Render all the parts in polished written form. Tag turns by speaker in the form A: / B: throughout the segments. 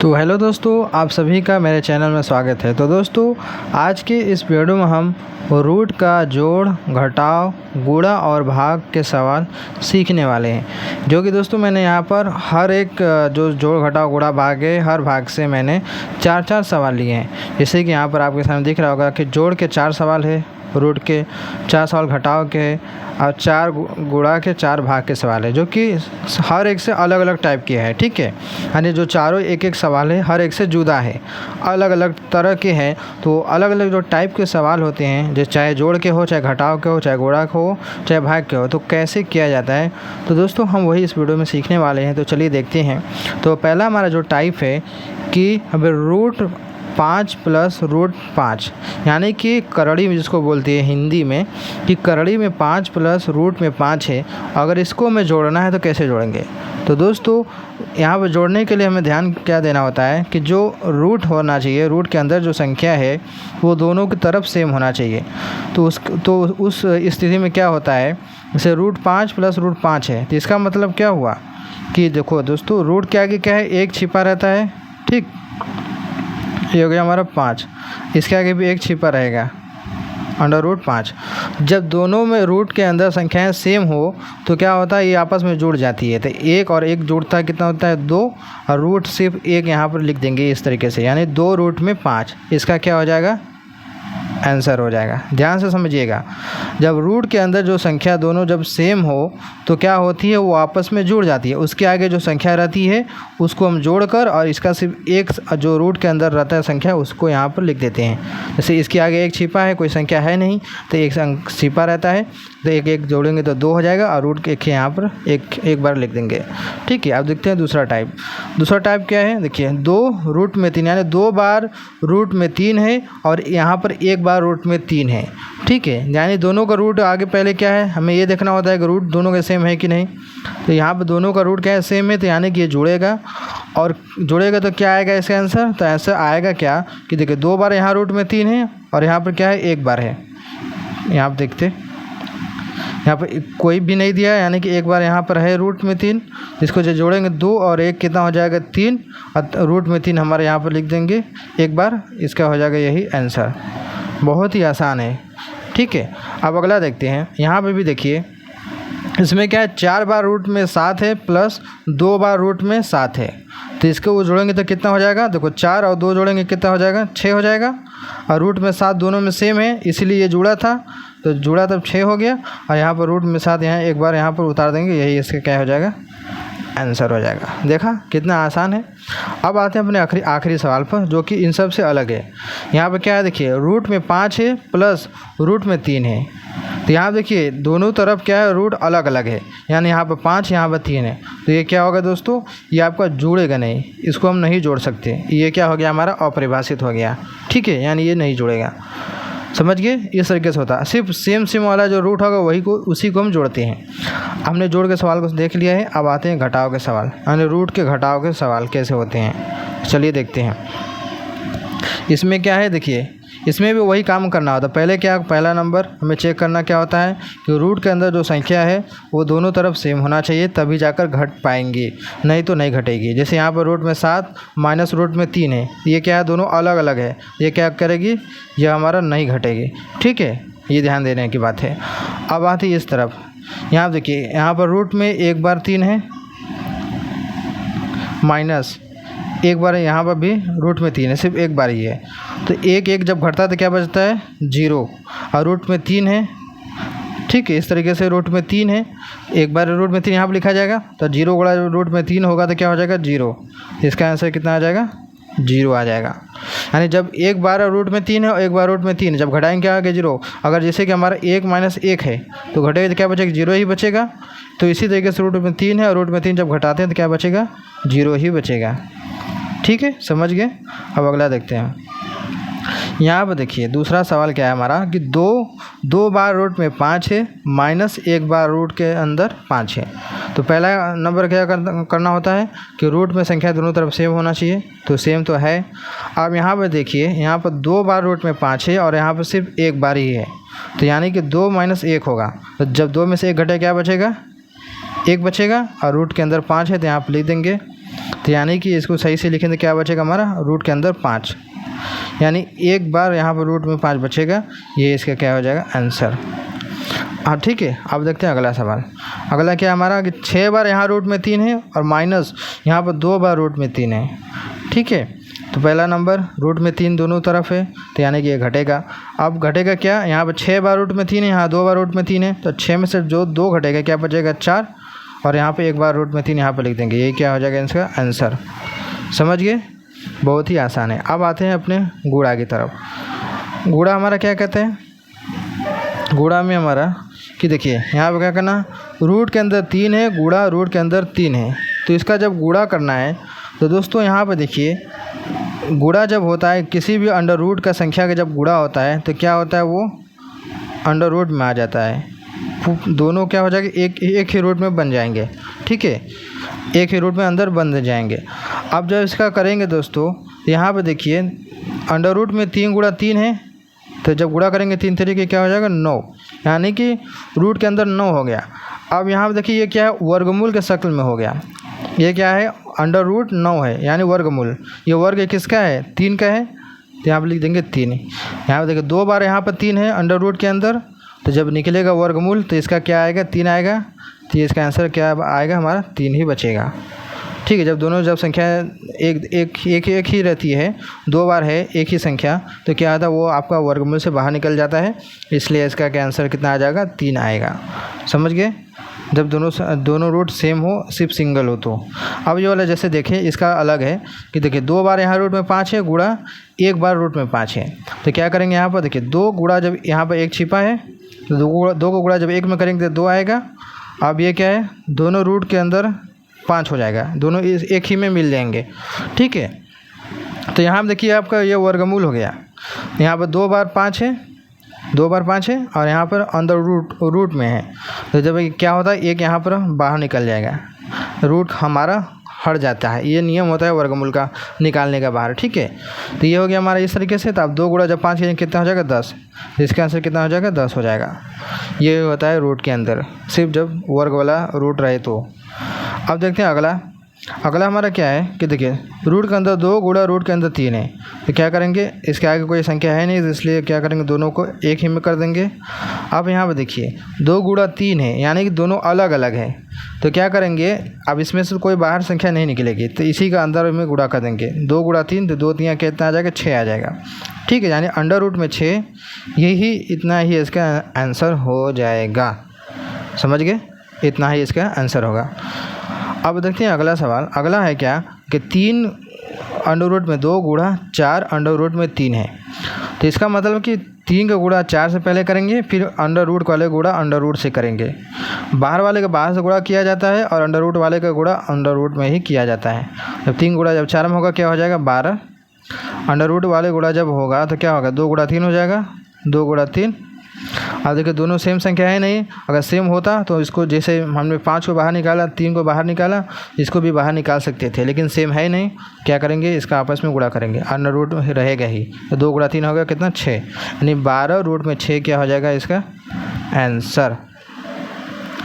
A: तो हेलो दोस्तों, आप सभी का मेरे चैनल में स्वागत है। तो दोस्तों, आज के इस वीडियो में हम रूट का जोड़, घटाव, गुणा और भाग के सवाल सीखने वाले हैं। जो कि दोस्तों मैंने यहाँ पर हर एक जो जोड़, घटाव, गुणा, भाग है, हर भाग से मैंने चार सवाल लिए हैं। जैसे कि यहाँ पर आपके सामने दिख रहा होगा कि जोड़ के 4 सवाल है, रूट के 4 सवाल घटाव के है और 4 गुणा के 4 भाग के सवाल है, जो कि हर एक से अलग अलग टाइप के है। ठीक है, यानी जो चारों एक सवाल है हर एक से जुदा है, अलग अलग तरह के हैं। तो अलग अलग जो टाइप के सवाल होते हैं, जो चाहे जोड़ के हो, चाहे घटाव के हो, चाहे गुणा के हो, चाहे भाग के हो, तो कैसे किया जाता है, तो दोस्तों हम वही इस वीडियो में सीखने वाले हैं। तो चलिए देखते हैं। तो पहला हमारा जो टाइप है कि हमें रूट 5 प्लस रूट 5, यानी कि करड़ी में जिसको बोलती है हिंदी में, कि करड़ी में 5 प्लस रूट में 5 है। अगर इसको हमें जोड़ना है तो कैसे जोड़ेंगे। तो दोस्तों यहाँ पर जोड़ने के लिए हमें ध्यान क्या देना होता है कि जो रूट होना चाहिए, रूट के अंदर जो संख्या है वो दोनों की तरफ सेम होना चाहिए। तो उस स्थिति में क्या होता है, जैसे रूट 5 प्लस रूट 5 है, तो इसका मतलब क्या हुआ कि देखो दोस्तों, रूट के आगे क्या है, 1 छिपा रहता है। ठीक, ये हो गया हमारा 5, इसके आगे भी 1 छिपा रहेगा, अंडर रूट 5। जब दोनों में रूट के अंदर संख्याएं सेम हो तो क्या होता है, ये आपस में जुड़ जाती है। तो 1 और 1 जुड़ता है, कितना होता है, 2, और रूट सिर्फ 1 यहाँ पर लिख देंगे इस तरीके से, यानी 2 रूट में 5। इसका क्या हो जाएगा, आंसर हो जाएगा। ध्यान से समझिएगा, जब रूट के अंदर जो संख्या दोनों जब सेम हो तो क्या होती है, वो आपस में जुड़ जाती है। उसके आगे जो संख्या रहती है उसको हम जोड़कर, और इसका सिर्फ एक जो रूट के अंदर रहता है संख्या, उसको यहाँ पर लिख देते हैं। जैसे इसके आगे 1 छिपा है, कोई संख्या है नहीं, तो 1 छिपा रहता है, तो 1 जोड़ेंगे तो 2 हो जाएगा, और रूट के यहाँ पर एक बार लिख देंगे। ठीक है, अब देखते हैं दूसरा टाइप। दूसरा टाइप क्या है, देखिए 2 रूट में 3, यानी 2 बार रूट में 3 है, और यहाँ पर 1 बार रूट में 3 है। ठीक है, यानी दोनों का रूट आगे पहले क्या है, हमें ये देखना होता है कि रूट दोनों के सेम है कि नहीं। तो यहाँ पर दोनों का रूट क्या है, सेम है, तो यानी कि ये जुड़ेगा, और जुड़ेगा तो क्या आएगा इसका आंसर। तो आंसर आएगा क्या कि देखिए 2 बार यहाँ रूट में 3 है, और यहाँ पर क्या है, 1 बार है। यहाँ पर देखते, यहाँ पर कोई भी नहीं दिया है, यानी कि 1 बार यहाँ पर है रूट में 3, जिसको जो जोड़ेंगे 2 और 1 कितना हो जाएगा, 3, और रूट में 3 हमारे यहाँ पर लिख देंगे 1 बार। इसका हो जाएगा यही आंसर। बहुत ही आसान है। ठीक है, अब अगला देखते हैं। यहाँ पे भी देखिए, इसमें क्या है, 4 बार रूट में 7 है प्लस 2 बार रूट में 7 है। तो इसको वो जोड़ेंगे तो कितना हो जाएगा, देखो 4 और 2 जोड़ेंगे कितना हो जाएगा, 6 हो जाएगा। और रूट में 7 दोनों में सेम है, इसीलिए ये जुड़ा था, तो जुड़ा तब 6 हो गया। और यहाँ पर रूट में 7 यहाँ 1 बार यहाँ पर उतार देंगे, यही इसका क्या हो जाएगा, आंसर हो जाएगा। देखा कितना आसान है। अब आते हैं अपने आखिरी सवाल पर, जो कि इन सब से अलग है। यहाँ पे क्या है, देखिए रूट में 5 है प्लस रूट में 3 है। तो यहाँ देखिए दोनों तरफ क्या है, रूट अलग अलग है, यानी यहाँ पर 5, यहाँ पर 3 है। तो ये क्या होगा दोस्तों, ये आपका जुड़ेगा नहीं, इसको हम नहीं जोड़ सकते। ये क्या हो गया, हमारा अपरिभाषित हो गया। ठीक है, यानी ये नहीं जुड़ेगा। समझ गए, इस तरीके से होता है। सिर्फ सेम वाला जो रूट होगा उसी को हम जोड़ते हैं। हमने जोड़ के सवाल को देख लिया है। अब आते हैं घटाव के सवाल, यानी रूट के घटाव के सवाल कैसे होते हैं, चलिए देखते हैं। इसमें क्या है, देखिए इसमें भी वही काम करना होता है। पहले क्या, पहला नंबर हमें चेक करना क्या होता है कि रूट के अंदर जो संख्या है वो दोनों तरफ सेम होना चाहिए, तभी जाकर घट पाएंगी, नहीं तो नहीं घटेगी। जैसे यहाँ पर रूट में 7 माइनस रूट में 3 है, ये क्या है, दोनों अलग अलग है, ये क्या करेगी, ये हमारा नहीं घटेगी। ठीक है, ये ध्यान देने की बात है। अब आती है इस तरफ। यहाँ देखिए, यहाँ पर रूट में 1 बार 3 है, माइनस 1 बार यहाँ पर भी रूट में 3 है, सिर्फ 1 बार ही है। तो 1 जब घटता है तो क्या बचता है, 0, और रूट में 3 है। ठीक है, इस तरीके से रूट में 3 है, 1 बार रूट में 3 यहाँ पर लिखा जाएगा, तो 0 गुणा रूट में 3 होगा तो क्या हो जाएगा, 0। इसका आंसर कितना आ जाएगा, 0 आ जाएगा। यानी जब 1 बार रूट में 3 है और 1 बार रूट में 3 है, जब घटाएंगे क्या आगे 0। अगर जैसे कि हमारा 1 माइनस 1 है तो घटेगा तो क्या बचेगा, 0 ही बचेगा। तो इसी तरीके से रूट में 3 है और रूट में 3 जब घटाते हैं तो क्या बचेगा, 0 ही बचेगा। ठीक है, समझ गए। अब अगला देखते हैं। यहाँ पर देखिए दूसरा सवाल क्या है हमारा, कि 2 बार रूट में 5 है माइनस 1 बार रूट के अंदर 5 है। तो पहला नंबर क्या करना होता है कि रूट में संख्या दोनों तरफ सेम होना चाहिए, तो सेम तो है। अब यहाँ पर देखिए, यहाँ पर 2 बार रूट में 5 है और यहाँ पर सिर्फ 1 बार ही है, तो यानी कि 2 माइनस 1 होगा। तो जब 2 में से 1 घटे क्या बचेगा, 1 बचेगा, और रूट के अंदर 5 है तो यहाँ पर लिख देंगे तो यानी कि इसको सही से लिखें तो क्या बचेगा हमारा, रूट के अंदर 5, यानी एक बार यहाँ पर रूट में 5 बचेगा। ये इसका क्या हो जाएगा, आंसर। हाँ ठीक है, अब देखते हैं अगला सवाल। अगला क्या हमारा कि 6 बार यहाँ रूट में 3 है और माइनस यहाँ पर 2 बार रूट में 3 है। ठीक है, तो पहला नंबर रूट में 3 दोनों तरफ है, तो यानी कि ये घटेगा। अब घटेगा क्या, यहाँ पर 6 बार रूट में 3 है, यहाँ 2 बार रूट में 3 है, तो 6 में से जो 2 घटेगा क्या बचेगा, 4, और यहाँ पे 1 बार रूट में 3 यहाँ पर लिख देंगे। यही क्या हो जाएगा इसका आंसर। समझ गए, बहुत ही आसान है। अब आते हैं अपने गुणा की तरफ। गुणा हमारा क्या कहते हैं, गुणा में हमारा कि देखिए यहाँ पे क्या करना, रूट के अंदर 3 है, गुणा रूट के अंदर 3 है, तो इसका जब गुणा करना है तो दोस्तों यहाँ पर देखिए गुणा जब होता है किसी भी अंडर रूट का संख्या का जब गुणा होता है तो क्या होता है, वो अंडर रूट में आ जाता है। दोनों क्या हो जाएगा, एक ही रूट में बन जाएंगे। ठीक है, एक ही रूट में अंदर बन जाएंगे। अब जब इसका करेंगे दोस्तों, यहाँ पे देखिए अंडर रूट में 3 गुणा 3 है, तो जब गुणा करेंगे 3 तरीके क्या हो जाएगा, 9, यानी कि रूट के अंदर 9 हो गया। अब यहाँ पे देखिए ये क्या है, वर्गमूल के शक्ल में हो गया। ये क्या है, अंडर रूट 9 है, यानी वर्गमूल। ये वर्ग किसका है, 3 का है, तो यहाँ पर लिख देंगे 3। यहाँ पर देखिए 2 बार यहाँ पर 3 है अंडर रूट के अंदर, तो जब निकलेगा वर्गमूल तो इसका क्या आएगा, 3 आएगा, तो इसका आंसर क्या आएगा हमारा, 3 ही बचेगा। ठीक है, जब संख्या एक ही रहती है, 2 बार है एक ही संख्या, तो क्या आता है, वो आपका वर्गमूल से बाहर निकल जाता है, इसलिए इसका क्या आंसर कितना आ जाएगा, 3 आएगा। समझ गए, जब दोनों रूट सेम हो, सिर्फ सिंगल हो तो। अब ये वाला जैसे देखें, इसका अलग है कि देखिए 2 बार यहाँ रूट में 5 है, गुणा 1 बार रूट में 5 है, तो क्या करेंगे यहाँ पर देखिए 2 गुणा, जब यहाँ पर 1 छिपा है तो 2 को गुणा जब 1 में करेंगे तो 2 आएगा। अब ये क्या है, दोनों रूट के अंदर 5 हो जाएगा, दोनों एक ही में मिल जाएंगे। ठीक है, तो यहाँ पर देखिए आपका ये वर्गमूल हो गया। यहाँ पर 2 बार 5 है, 2 बार 5 है, और यहाँ पर अंदर रूट में है, तो जब क्या होता है, एक यहाँ पर बाहर निकल जाएगा, रूट हमारा हट जाता है। ये नियम होता है वर्गमूल का निकालने का बाहर। ठीक है, तो ये हो गया हमारा इस तरीके से। तो अब 2 गुणा जब 5 करेंगे कितना हो जाएगा, 10, इसका आंसर कितना हो जाएगा, 10 हो जाएगा। ये होता है रूट के अंदर, सिर्फ जब वर्ग वाला रूट रहे तो। अब देखते हैं अगला हमारा क्या है कि देखिए रूट के अंदर 2 गुणा रूट के अंदर 3 है, तो क्या करेंगे, इसके आगे कोई संख्या है नहीं, इसलिए क्या करेंगे, दोनों को एक ही में कर देंगे। अब यहाँ पर देखिए 2 गुणा 3 है, यानी कि दोनों अलग अलग है, तो क्या करेंगे, अब इसमें से कोई बाहर संख्या नहीं निकलेगी, तो इसी का अंदर में गुणा कर देंगे। 2 गुणा 3, तो 2 3 कितना आ जाएगा, 6 आ जाएगा। ठीक है, यानी अंडर रूट में 6, यही इतना ही इसका आंसर हो जाएगा। समझ गए, इतना ही इसका आंसर होगा। अब देखते हैं अगला सवाल। अगला है क्या कि 3 अंडर रूट में 2 गुणा 4 अंडर रूट में 3 है, तो इसका मतलब कि 3 का गुणा 4 से पहले करेंगे, फिर अंडर रूट वाले गुणा अंडर रूट से करेंगे। बाहर वाले का बाहर से गुणा किया जाता है, और अंडर रूट वाले का गुणा अंडर रूट में ही किया जाता है। जब 3 गुणा जब 4 में होगा क्या हो जाएगा, 12। अंडर रूट वाले गुणा जब होगा तो क्या होगा, 2 गुणा 3 हो जाएगा, 2 गुणा 3। अब देखिए दोनों सेम संख्या है नहीं, अगर सेम होता तो इसको, जैसे हमने 5 को बाहर निकाला, 3 को बाहर निकाला, इसको भी बाहर निकाल सकते थे, लेकिन सेम है नहीं, क्या करेंगे, इसका आपस में गुणा करेंगे, अंडर रूट रहेगा ही, तो 2 गुणा 3 हो गया कितना, 6, यानी 12 रूट में 6 क्या हो जाएगा इसका आंसर।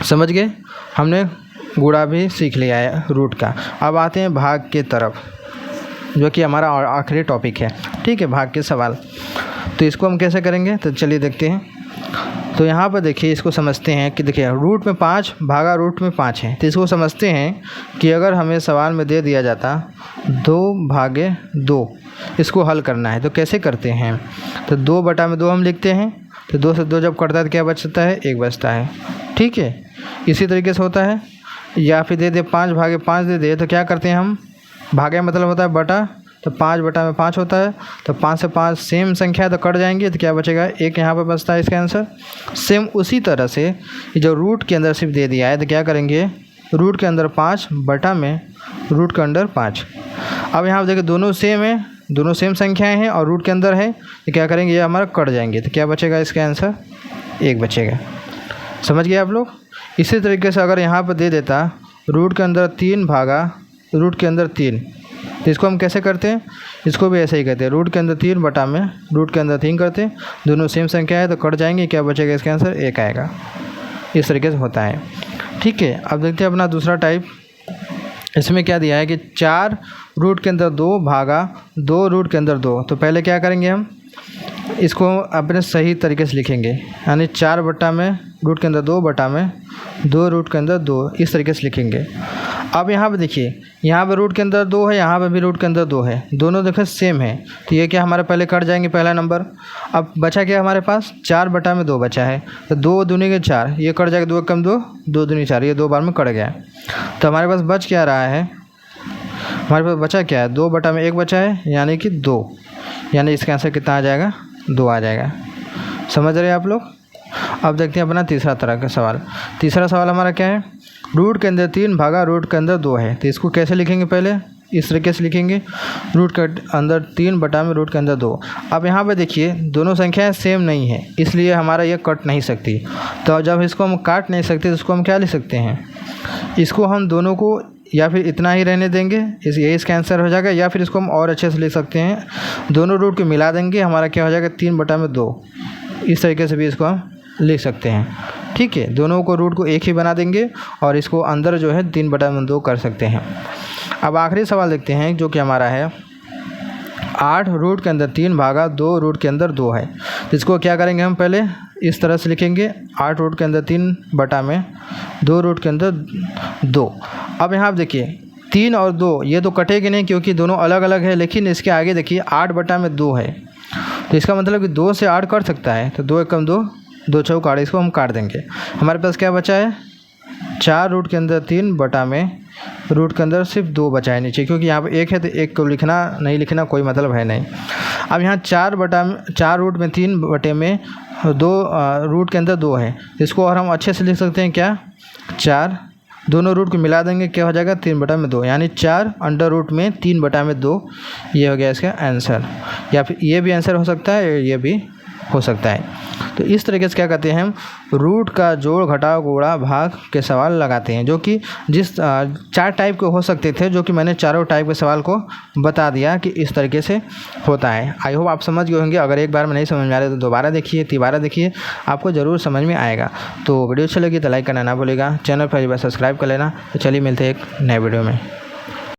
A: समझ गए, हमने गुणा भी सीख लिया है रूट का। अब आते हैं भाग के तरफ, जो कि हमारा आखिरी टॉपिक है। ठीक है, भाग के सवाल, तो इसको हम कैसे करेंगे, तो चलिए देखते हैं। तो यहाँ पर देखिए इसको समझते हैं कि देखिए रूट में 5 भागा रूट में 5 है, तो इसको समझते हैं कि अगर हमें सवाल में दे दिया जाता 2 भागे 2, इसको हल करना है, तो कैसे करते हैं, तो 2 बटा में 2 हम लिखते हैं, तो 2 से 2 जब कटता है तो क्या बचता है, 1 बचता है। ठीक है, इसी तरीके से होता है। या फिर दे दे 5 भागे 5 दे दे, तो क्या करते हैं हम, भागे मतलब होता है बटा, तो 5 बटा में 5 होता है, तो 5 से 5 सेम संख्या तो कट जाएंगे, तो क्या बचेगा, 1 यहाँ पर बचता है इसका आंसर। सेम उसी तरह से जो रूट के अंदर सिर्फ दे दिया है, तो क्या करेंगे, रूट के अंदर 5 बटा में रूट के अंदर 5। अब यहाँ पर देखिए दोनों सेम है, दोनों सेम संख्याएं हैं और रूट के अंदर है, तो क्या करेंगे, ये हमारा कट जाएंगे, तो क्या बचेगा इसका आंसर, 1 बचेगा। समझ गए आप लोग। इसी तरीके से अगर यहाँ पर दे देता रूट के अंदर 3 भागा रूट के अंदर 3, तो इसको हम कैसे करते हैं, इसको भी ऐसे ही करते हैं, रूट के अंदर 3 बटा में रूट के अंदर 3 करते हैं, दोनों सेम संख्या है तो कट जाएंगे, क्या बचेगा इसका आंसर, 1 आएगा। इस तरीके से होता है। ठीक है, अब देखते हैं अपना दूसरा टाइप। इसमें क्या दिया है कि 4 रूट के अंदर 2 भागा 2 रूट के अंदर 2। तो पहले क्या करेंगे, हम इसको अपने सही तरीके से लिखेंगे, यानी 4 बटा में रूट के अंदर 2 बटा में 2 रूट के अंदर 2, इस तरीके से लिखेंगे। अब यहाँ पे देखिए, यहाँ पे रूट के अंदर 2 है, यहाँ पे भी रूट के अंदर 2 है, दोनों देखो सेम है। तो ये क्या हमारे पहले कट जाएंगे, पहला नंबर। अब बचा क्या हमारे पास, 4 बटा में 2 बचा है, तो 2 दूनी के 4, ये कट जाएगा, 2 कम 2, 2 दूनी 4, ये 2 बार में कट गया। तो हमारे पास बच क्या रहा है, हमारे पास बचा क्या है, 2 बटा में 1 बचा है, यानी कि 2, यानी इसका आंसर कितना आ जाएगा, 2 आ जाएगा। समझ रहे हैं आप लोग। अब देखते हैं अपना तीसरा तरह का सवाल। तीसरा सवाल हमारा क्या है, रूट के अंदर 3 भागा रूट के अंदर 2 है। तो इसको कैसे लिखेंगे, पहले इस तरीके से लिखेंगे, रूट के अंदर 3 बटा में रूट के अंदर 2। अब यहाँ पे देखिए दोनों संख्याएं सेम नहीं है, इसलिए हमारा ये कट नहीं सकती। तो जब इसको हम काट नहीं सकते तो इसको हम क्या लिख सकते हैं, इसको हम दोनों को या फिर इतना ही रहने देंगे, यही इसका आंसर हो जाएगा, या फिर इसको हम और अच्छे से लिख सकते हैं, दोनों रूट को मिला देंगे, हमारा क्या हो जाएगा 3 बटा में 2। इस तरीके से भी इसको हम लिख सकते हैं। ठीक है, दोनों को रूट को एक ही बना देंगे और इसको अंदर जो है 3 बटा में 2 कर सकते हैं। अब आखिरी सवाल देखते हैं, जो कि हमारा है 8 रूट के अंदर 3 भागा 2 रूट के अंदर 2 है। इसको क्या करेंगे, हम पहले इस तरह से लिखेंगे, 8 रूट के अंदर 3 बटा में 2 रूट के अंदर 2। अब यहाँ आप देखिए 3 और 2 ये तो कटेंगे नहीं क्योंकि दोनों अलग अलग है, लेकिन इसके आगे देखिए 8 बटा में 2 है, तो इसका मतलब कि 2 से 8 कट सकता है। तो 2 एकम 2, 2 चौक 8, इसको हम काट देंगे। हमारे पास क्या बचा है, 4 रूट के अंदर 3 बटा में रूट के अंदर सिर्फ 2 बचा है नीचे, क्योंकि यहाँ पे 1 है तो 1 को लिखना नहीं लिखना कोई मतलब है नहीं। अब यहाँ 4 रूट में 3 बटे में 2 रूट के अंदर 2 है, इसको और हम अच्छे से लिख सकते हैं क्या, 4 दोनों रूट को मिला देंगे, क्या हो जाएगा 3 बटा में 2, यानी 4 अंडर रूट में 3 बटा में 2। ये हो गया इसका आंसर, या फिर ये भी आंसर हो सकता है, ये भी हो सकता है। तो इस तरीके से क्या कहते हैं, हम रूट का जोड़ घटाव गुणा भाग के सवाल लगाते हैं, जो कि जिस 4 टाइप के हो सकते थे, जो कि मैंने चारों टाइप के सवाल को बता दिया कि इस तरीके से होता है। आई होप आप समझ गए होंगे। अगर एक बार में नहीं समझ में आ रहा तो दोबारा देखिए, तिबारा देखिए, आपको ज़रूर समझ में आएगा। तो वीडियो अच्छी लगी तो लाइक करना ना भूलिएगा, चैनल पर एक बार सब्सक्राइब कर लेना। तो चलिए मिलते हैं एक नए वीडियो में।